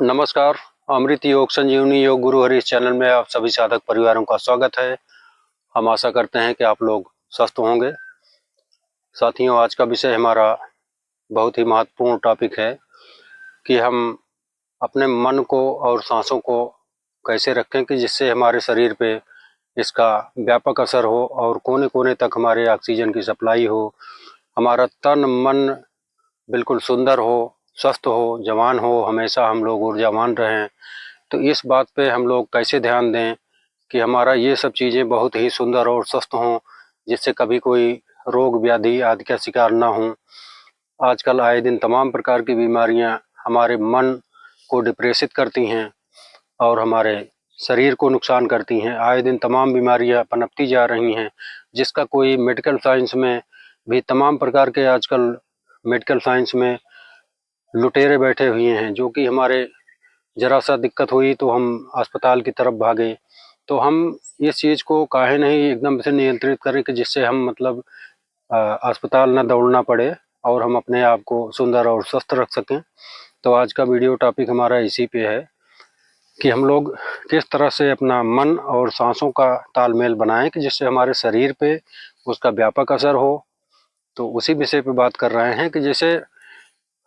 नमस्कार। अमृत योग संजीवनी योग गुरु हरि इस चैनल में आप सभी साधक परिवारों का स्वागत है। हम आशा करते हैं कि आप लोग स्वस्थ होंगे। साथियों, आज का विषय हमारा बहुत ही महत्वपूर्ण टॉपिक है कि हम अपने मन को और सांसों को कैसे रखें कि जिससे हमारे शरीर पे इसका व्यापक असर हो और कोने कोने तक हमारे ऑक्सीजन की सप्लाई हो, हमारा तन मन बिल्कुल सुंदर हो, स्वस्थ हो, जवान हो, हमेशा हम लोग ऊर्जावान रहें। तो इस बात पे हम लोग कैसे ध्यान दें कि हमारा ये सब चीज़ें बहुत ही सुंदर और स्वस्थ हों, जिससे कभी कोई रोग व्याधि आदि का शिकार ना हों। आजकल आए दिन तमाम प्रकार की बीमारियां हमारे मन को डिप्रेसित करती हैं और हमारे शरीर को नुकसान करती हैं। आए दिन तमाम बीमारियां पनपती जा रही हैं, जिसका कोई मेडिकल साइंस में भी तमाम प्रकार के आजकल मेडिकल साइंस में लुटेरे बैठे हुए हैं, जो कि हमारे ज़रा सा दिक्कत हुई तो हम अस्पताल की तरफ भागे। तो हम इस चीज़ को काहे नहीं एकदम से नियंत्रित करें कि जिससे हम मतलब अस्पताल ना दौड़ना पड़े और हम अपने आप को सुंदर और स्वस्थ रख सकें। तो आज का वीडियो टॉपिक हमारा इसी पे है कि हम लोग किस तरह से अपना मन और सांसों का तालमेल बनाएं कि जिससे हमारे शरीर पे उसका व्यापक असर हो। तो उसी विषय पे बात कर रहे हैं कि जैसे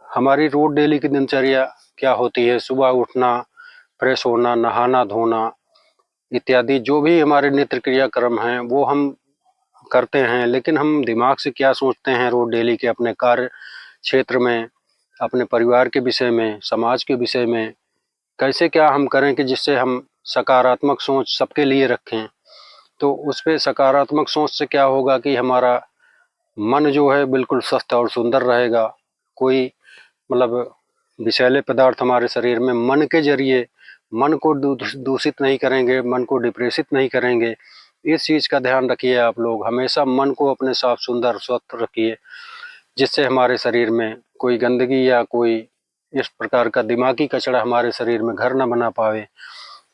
हमारी रोज डेली की दिनचर्या क्या होती है। सुबह उठना, फ्रेश होना, नहाना धोना इत्यादि जो भी हमारे नित्य क्रियाक्रम हैं वो हम करते हैं, लेकिन हम दिमाग से क्या सोचते हैं रोज डेली के अपने कार्य क्षेत्र में, अपने परिवार के विषय में, समाज के विषय में, कैसे क्या हम करें कि जिससे हम सकारात्मक सोच सबके लिए रखें। तो उस पर सकारात्मक सोच से क्या होगा कि हमारा मन जो है बिल्कुल स्वस्थ और सुंदर रहेगा। कोई मतलब विषैले पदार्थ हमारे शरीर में मन के जरिए मन को दूषित नहीं करेंगे, मन को डिप्रेसित नहीं करेंगे। इस चीज़ का ध्यान रखिए। आप लोग हमेशा मन को अपने साफ सुंदर स्वस्थ रखिए, जिससे हमारे शरीर में कोई गंदगी या कोई इस प्रकार का दिमागी कचरा हमारे शरीर में घर न बना पावे।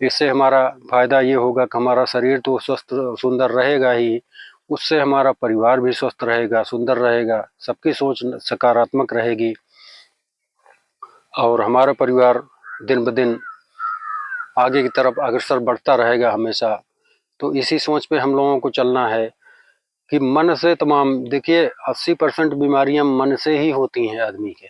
इससे हमारा फायदा ये होगा कि हमारा शरीर तो स्वस्थ सुंदर रहेगा ही, उससे हमारा परिवार भी स्वस्थ रहेगा, सुंदर रहेगा, सबकी सोच सकारात्मक रहेगी और हमारा परिवार दिन ब दिन आगे की तरफ अग्रसर बढ़ता रहेगा हमेशा। तो इसी सोच पे हम लोगों को चलना है कि मन से तमाम, देखिए 80% बीमारियां मन से ही होती हैं आदमी के।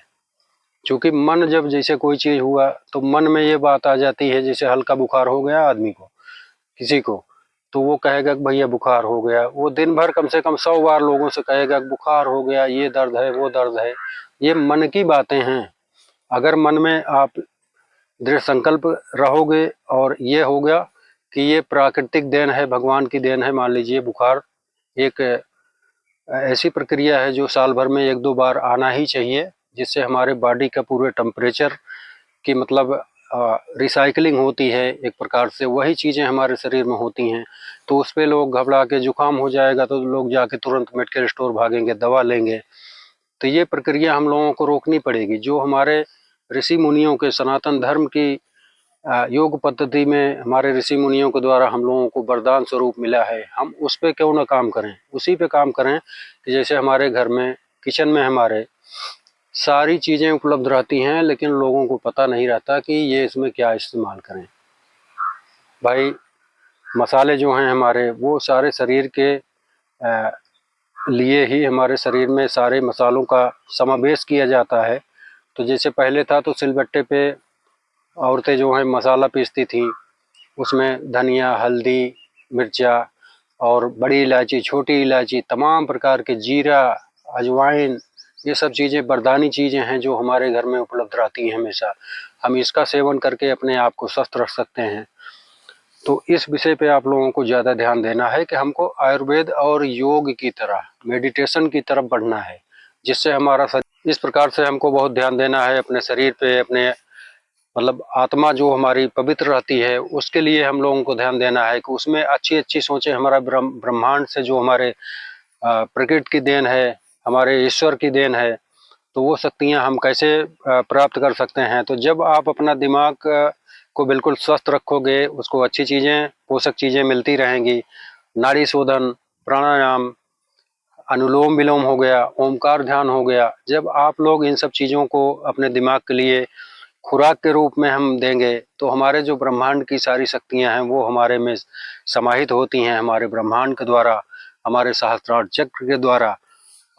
क्योंकि मन जब जैसे कोई चीज़ हुआ तो मन में ये बात आ जाती है, जैसे हल्का बुखार हो गया आदमी को, किसी को, तो वो कहेगा कि भैया बुखार हो गया। वो दिन भर कम से कम 100 बार लोगों से कहेगा कि बुखार हो गया, ये दर्द है, वो दर्द है। ये मन की बातें हैं। अगर मन में आप दृढ़ संकल्प रहोगे और ये हो गया कि ये प्राकृतिक देन है, भगवान की देन है। मान लीजिए बुखार एक ऐसी प्रक्रिया है जो साल भर में 1-2 बार आना ही चाहिए, जिससे हमारे बॉडी का पूरे टेम्परेचर की मतलब रिसाइकलिंग होती है एक प्रकार से, वही चीज़ें हमारे शरीर में होती हैं। तो उस पर लोग घबरा के जुकाम हो जाएगा तो लोग जाके तुरंत मेडिकल स्टोर भागेंगे, दवा लेंगे। तो ये प्रक्रिया हम लोगों को रोकनी पड़ेगी। जो हमारे ऋषि मुनियों के सनातन धर्म की योग पद्धति में हमारे ऋषि मुनियों के द्वारा हम लोगों को वरदान स्वरूप मिला है, हम उस पे क्यों ना काम करें, उसी पे काम करें कि जैसे हमारे घर में किचन में हमारे सारी चीज़ें उपलब्ध रहती हैं, लेकिन लोगों को पता नहीं रहता कि ये इसमें क्या इस्तेमाल करें। भाई मसाले जो हैं हमारे, वो सारे शरीर के लिए ही हमारे शरीर में सारे मसालों का समावेश किया जाता है। तो जैसे पहले था तो सिलबट्टे पे औरतें जो हैं मसाला पीसती थी, उसमें धनिया, हल्दी, मिर्चा और बड़ी इलायची, छोटी इलायची, तमाम प्रकार के जीरा, अजवाइन, ये सब चीज़ें वरदानी चीज़ें हैं जो हमारे घर में उपलब्ध रहती हैं हमेशा। हम इसका सेवन करके अपने आप को स्वस्थ रख सकते हैं। तो इस विषय पे आप लोगों को ज़्यादा ध्यान देना है कि हमको आयुर्वेद और योग की तरह मेडिटेशन की तरफ बढ़ना है, जिससे हमारा शरीर, इस प्रकार से हमको बहुत ध्यान देना है अपने शरीर पे, अपने मतलब आत्मा जो हमारी पवित्र रहती है उसके लिए हम लोगों को ध्यान देना है कि उसमें अच्छी अच्छी सोचें, हमारा ब्रह्मांड से जो हमारे प्रकृति की देन है, हमारे ईश्वर की देन है, तो वो शक्तियाँ हम कैसे प्राप्त कर सकते हैं। तो जब आप अपना दिमाग को बिल्कुल स्वस्थ रखोगे, उसको अच्छी चीज़ें, पोषक चीज़ें मिलती रहेंगी। नाड़ी शोधन, प्राणायाम, अनुलोम विलोम हो गया, ओमकार ध्यान हो गया। जब आप लोग इन सब चीज़ों को अपने दिमाग के लिए खुराक के रूप में हम देंगे तो हमारे जो ब्रह्मांड की सारी शक्तियां हैं वो हमारे में समाहित होती हैं। हमारे ब्रह्मांड के द्वारा, हमारे सहस्त्रार चक्र के द्वारा,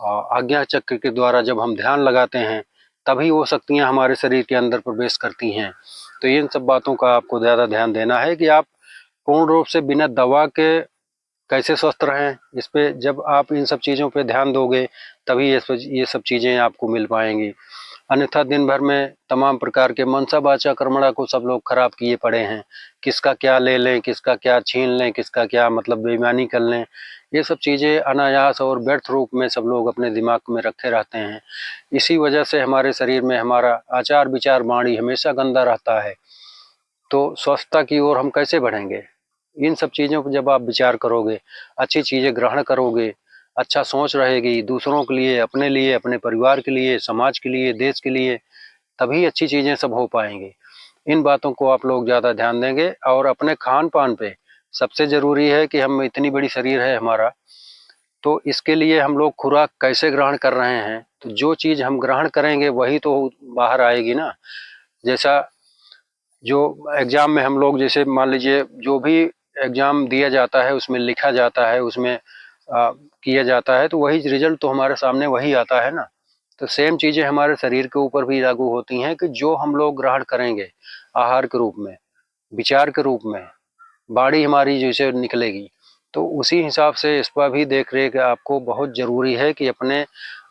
आज्ञा चक्र के द्वारा जब हम ध्यान लगाते हैं तभी वो शक्तियां हमारे शरीर के अंदर प्रवेश करती हैं। तो इन सब बातों का आपको ज़्यादा ध्यान देना है कि आप पूर्ण रूप से बिना दवा के कैसे स्वस्थ रहें। इस पे जब आप इन सब चीज़ों पे ध्यान दोगे तभी ये सब चीज़ें आपको मिल पाएंगी। अन्यथा दिन भर में तमाम प्रकार के मनसा वाचा कर्मणा को सब लोग खराब किए पड़े हैं। किसका क्या ले लें, किसका क्या छीन लें, किसका क्या मतलब बेईमानी कर लें, ये सब चीज़ें अनायास और व्यर्थ रूप में सब लोग अपने दिमाग में रखे रहते हैं। इसी वजह से हमारे शरीर में हमारा आचार विचार वाणी हमेशा गंदा रहता है। तो स्वस्थता की ओर हम कैसे बढ़ेंगे? इन सब चीज़ों पर जब आप विचार करोगे, अच्छी चीज़ें ग्रहण करोगे, अच्छा सोच रहेगी दूसरों के लिए, अपने लिए, अपने परिवार के लिए, समाज के लिए, देश के लिए, तभी अच्छी चीज़ें सब हो पाएंगी। इन बातों को आप लोग ज़्यादा ध्यान देंगे। और अपने खान पान पे सबसे ज़रूरी है कि हम इतनी बड़ी शरीर है हमारा, तो इसके लिए हम लोग खुराक कैसे ग्रहण कर रहे हैं। तो जो चीज़ हम ग्रहण करेंगे वही तो बाहर आएगी ना। जैसा जो एग्ज़ाम में हम लोग, जैसे मान लीजिए जो भी एग्ज़ाम दिया जाता है उसमें लिखा जाता है, उसमें किया जाता है, तो वही रिजल्ट तो हमारे सामने वही आता है ना। तो सेम चीज़ें हमारे शरीर के ऊपर भी लागू होती हैं कि जो हम लोग ग्रहण करेंगे आहार के रूप में, विचार के रूप में, बाड़ी हमारी जैसे निकलेगी, तो उसी हिसाब से इस पर भी देख रेख आपको बहुत ज़रूरी है कि अपने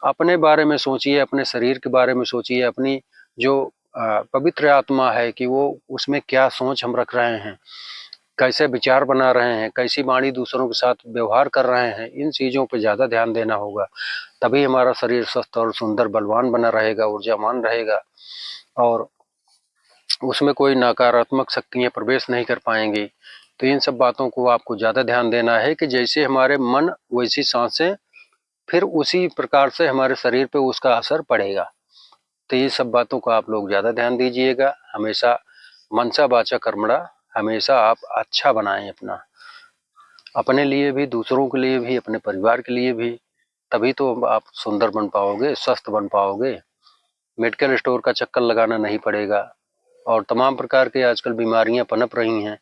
अपने बारे में सोचिए, अपने शरीर के बारे में सोचिए, अपनी जो पवित्र आत्मा है कि वो उसमें क्या सोच हम रख रहे हैं, कैसे विचार बना रहे हैं, कैसी वाणी दूसरों के साथ व्यवहार कर रहे हैं, इन चीज़ों पर ज़्यादा ध्यान देना होगा। तभी हमारा शरीर स्वस्थ और सुंदर बलवान बना रहेगा, ऊर्जावान रहेगा, और उसमें कोई नकारात्मक शक्तियाँ प्रवेश नहीं कर पाएंगी। तो इन सब बातों को आपको ज़्यादा ध्यान देना है कि जैसे हमारे मन वैसी सांसें, फिर उसी प्रकार से हमारे शरीर पे उसका असर पड़ेगा। तो ये सब बातों का आप लोग ज़्यादा ध्यान दीजिएगा। हमेशा मनसा वाचा कर्मणा हमेशा आप अच्छा बनाएं अपना, अपने लिए भी, दूसरों के लिए भी, अपने परिवार के लिए भी। तभी तो आप सुंदर बन पाओगे, स्वस्थ बन पाओगे। मेडिकल स्टोर का चक्कर लगाना नहीं पड़ेगा। और तमाम प्रकार के आजकल बीमारियां पनप रही हैं,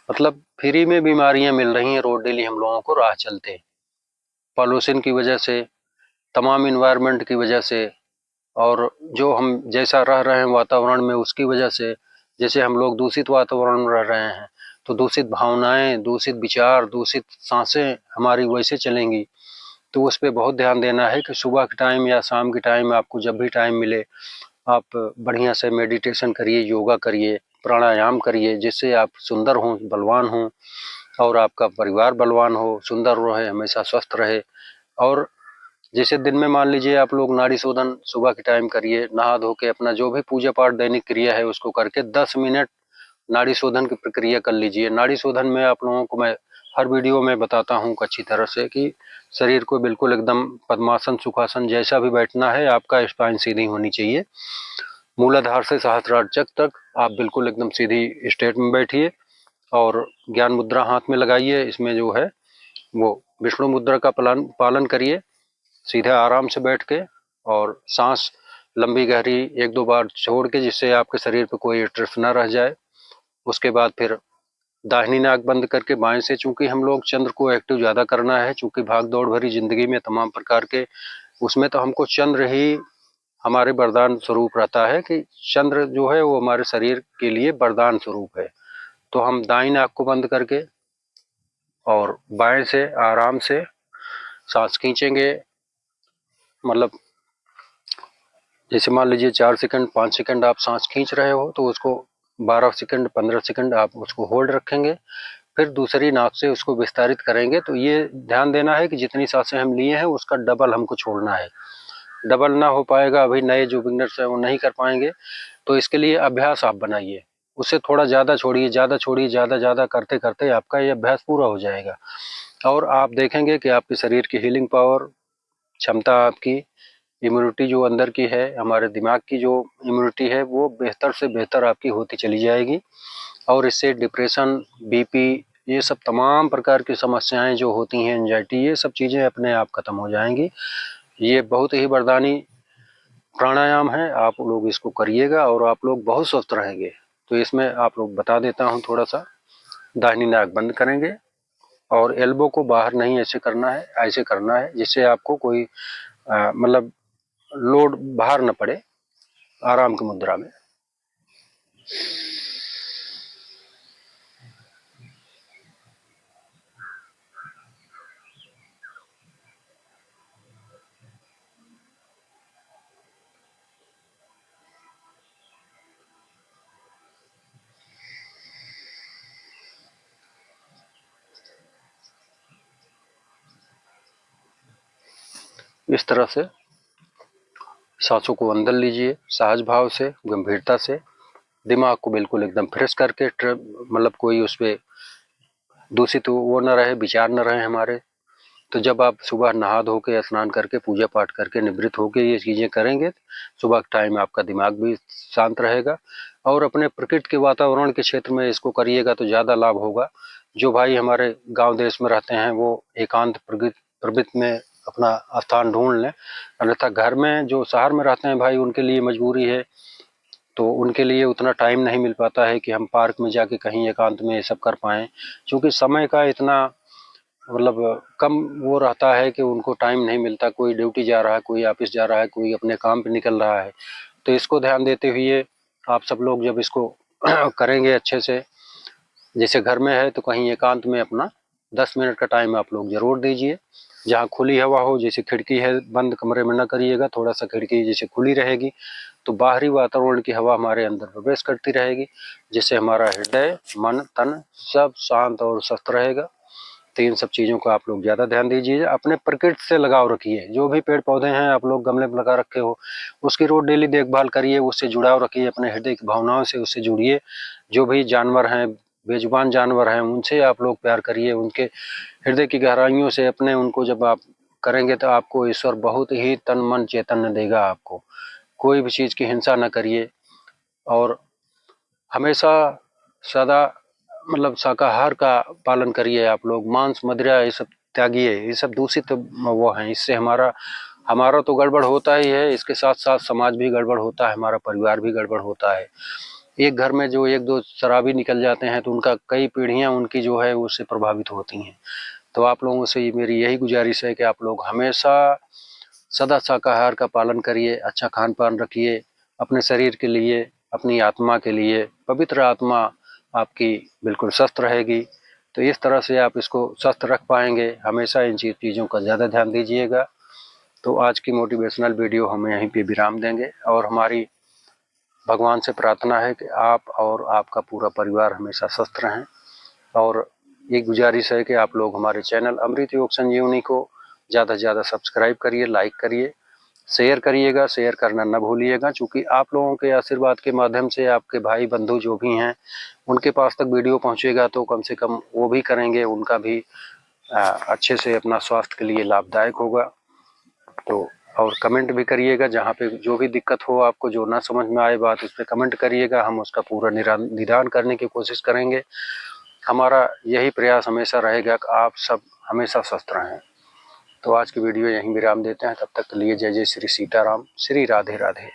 मतलब फ्री में बीमारियां मिल रही हैं रोड डेली हम लोगों को राह चलते। पॉल्यूशन की वजह से, तमाम इन्वायरमेंट की वजह से, और जो हम जैसा रह रहे हैं वातावरण में उसकी वजह से, जैसे हम लोग दूषित वातावरण में रह रहे हैं तो दूषित भावनाएं, दूषित विचार, दूषित सांसें हमारी वैसे चलेंगी। तो उस पर बहुत ध्यान देना है कि सुबह के टाइम या शाम के टाइम, आपको जब भी टाइम मिले, आप बढ़िया से मेडिटेशन करिए, योगा करिए, प्राणायाम करिए, जिससे आप सुंदर हों, बलवान हों, और आपका परिवार बलवान हो, सुंदर रहे, हमेशा स्वस्थ रहे। और जैसे दिन में मान लीजिए आप लोग नाड़ी शोधन सुबह के टाइम करिए, नहा धो के अपना जो भी पूजा पाठ दैनिक क्रिया है उसको करके 10 मिनट नाड़ी शोधन की प्रक्रिया कर लीजिए। नाड़ी शोधन में आप लोगों को मैं हर वीडियो में बताता हूँ अच्छी तरह से कि शरीर को बिल्कुल एकदम पद्मासन, सुखासन जैसा भी बैठना है, आपका स्पाइन सीधी होनी चाहिए। मूलाधार से सहस्त्रार चक्र तक आप बिल्कुल एकदम सीधी स्टेट में बैठिए, और ज्ञान मुद्रा हाथ में लगाइए। इसमें जो है वो विष्णु मुद्रा का पालन करिए, सीधे आराम से बैठ के, और सांस लंबी गहरी 1-2 बार छोड़ के, जिससे आपके शरीर पे कोई स्ट्रेस ना रह जाए। उसके बाद फिर दाहिनी नाक बंद करके बाएं से, चूंकि हम लोग चंद्र को एक्टिव ज़्यादा करना है, चूंकि भाग दौड़ भरी जिंदगी में तमाम प्रकार के, उसमें तो हमको चंद्र ही हमारे वरदान स्वरूप रहता है कि चंद्र जो है वो हमारे शरीर के लिए वरदान स्वरूप है। तो हम दाईं नाक को बंद करके और बाएं से आराम से सांस खींचेंगे। मतलब जैसे मान लीजिए 4 सेकंड 5 सेकंड आप सांस खींच रहे हो, तो उसको 12 सेकंड 15 सेकंड आप उसको होल्ड रखेंगे, फिर दूसरी नाक से उसको विस्तारित करेंगे। तो ये ध्यान देना है कि जितनी सांसें हम लिए हैं उसका डबल हमको छोड़ना है। डबल ना हो पाएगा, अभी नए जो बिगनर्स हैं वो नहीं कर पाएंगे। तो इसके लिए अभ्यास आप बनाइए, उससे थोड़ा ज़्यादा छोड़िए, ज़्यादा छोड़िए, ज़्यादा ज़्यादा करते करते आपका ये अभ्यास पूरा हो जाएगा। और आप देखेंगे कि आपके शरीर की हीलिंग पावर, क्षमता, आपकी इम्यूनिटी जो अंदर की है, हमारे दिमाग की जो इम्यूनिटी है, वो बेहतर से बेहतर आपकी होती चली जाएगी। और इससे डिप्रेशन, बीपी, ये सब तमाम प्रकार की समस्याएं जो होती हैं, एंजाइटी, ये सब चीज़ें अपने आप खत्म हो जाएंगी। ये बहुत ही वरदानी प्राणायाम है, आप लोग इसको करिएगा और आप लोग बहुत स्वस्थ रहेंगे। तो इसमें आप लोग बता देता हूँ थोड़ा सा। दाहिनी नाक बंद करेंगे और एल्बो को बाहर नहीं ऐसे करना है, ऐसे करना है जिससे आपको कोई मतलब लोड बाहर न पड़े, आराम की मुद्रा में। इस तरह से सांसों को अंदर लीजिए, सहज भाव से, गंभीरता से, दिमाग को बिल्कुल एकदम फ्रेश करके, मतलब कोई उस पर दूषित वो न रहे, विचार न रहे हमारे। तो जब आप सुबह नहा धो के, स्नान करके, पूजा पाठ करके, निवृत्त होके ये चीज़ें करेंगे, सुबह के टाइम आपका दिमाग भी शांत रहेगा। और अपने प्रकृति के वातावरण के क्षेत्र में इसको करिएगा तो ज़्यादा लाभ होगा। जो भाई हमारे गांव देश में रहते हैं वो एकांत प्रवृत्ति में अपना स्थान ढूंढ लें, अन्यथा घर में जो शहर में रहते हैं भाई उनके लिए मजबूरी है, तो उनके लिए उतना टाइम नहीं मिल पाता है कि हम पार्क में जाके कहीं एकांत में ये सब कर पाएँ, क्योंकि समय का इतना मतलब कम वो रहता है कि उनको टाइम नहीं मिलता। कोई ड्यूटी जा रहा है, कोई ऑफिस जा रहा है, कोई अपने काम पे निकल रहा है। तो इसको ध्यान देते हुए आप सब लोग जब इसको करेंगे अच्छे से, जैसे घर में है तो कहीं एकांत में अपना 10 मिनट का टाइम आप लोग जरूर दीजिए, जहाँ खुली हवा हो। जैसे खिड़की है, बंद कमरे में न करिएगा, थोड़ा सा खिड़की जैसे खुली रहेगी तो बाहरी वातावरण की हवा हमारे अंदर प्रवेश करती रहेगी, जिससे हमारा हृदय, मन, तन सब शांत और स्वस्थ रहेगा। तो इन सब चीज़ों को आप लोग ज़्यादा ध्यान दीजिए। अपने प्रकृति से लगाव रखिए। जो भी पेड़ पौधे हैं आप लोग गमले में लगा रखे हो, उसकी रोज डेली देखभाल करिए, उससे जुड़ाव रखिए, अपने हृदय की भावनाओं से उससे जुड़िए। जो भी जानवर हैं, बेजुबान जानवर हैं, उनसे आप लोग प्यार करिए, उनके हृदय की गहराइयों से अपने उनको जब आप करेंगे तो आपको ईश्वर बहुत ही तन मन चैतन्य देगा आपको। कोई भी चीज़ की हिंसा न करिए और हमेशा सदा मतलब शाकाहार का पालन करिए। आप लोग मांस, मदिरा ये सब त्यागिए, ये सब दूषित वो हैं। इससे हमारा तो गड़बड़ होता ही है, इसके साथ साथ समाज भी गड़बड़ होता है, हमारा परिवार भी गड़बड़ होता है। एक घर में जो एक दो शराबी निकल जाते हैं तो उनका कई पीढ़ियां उनकी जो है उससे प्रभावित होती हैं। तो आप लोगों से मेरी यही गुजारिश है कि आप लोग हमेशा सदा शाकाहार का पालन करिए, अच्छा खान पान रखिए अपने शरीर के लिए, अपनी आत्मा के लिए। पवित्र आत्मा आपकी बिल्कुल स्वस्थ रहेगी। तो इस तरह से आप इसको स्वस्थ रख पाएंगे। हमेशा इन चीज़ों का ज़्यादा ध्यान दीजिएगा। तो आज की मोटिवेशनल वीडियो हम यहीं पे विराम देंगे और हमारी भगवान से प्रार्थना है कि आप और आपका पूरा परिवार हमेशा स्वस्थ रहें। और एक गुजारिश है कि आप लोग हमारे चैनल अमृत योग संजीवनी को ज़्यादा से ज़्यादा सब्सक्राइब करिए, लाइक करिए, शेयर करिएगा। शेयर करना न भूलिएगा, क्योंकि आप लोगों के आशीर्वाद के माध्यम से आपके भाई बंधु जो भी हैं उनके पास तक वीडियो पहुंचेगा, तो कम से कम वो भी करेंगे, उनका भी अच्छे से अपना स्वास्थ्य के लिए लाभदायक होगा। तो और कमेंट भी करिएगा, जहाँ पे जो भी दिक्कत हो आपको, जो ना समझ में आए बात, उस पर कमेंट करिएगा। हम उसका पूरा निदान करने की कोशिश करेंगे। हमारा यही प्रयास हमेशा रहेगा कि आप सब हमेशा स्वस्थ रहें। तो आज की वीडियो यहीं विराम देते हैं। तब तक के लिए जय जय श्री सीताराम, श्री राधे राधे।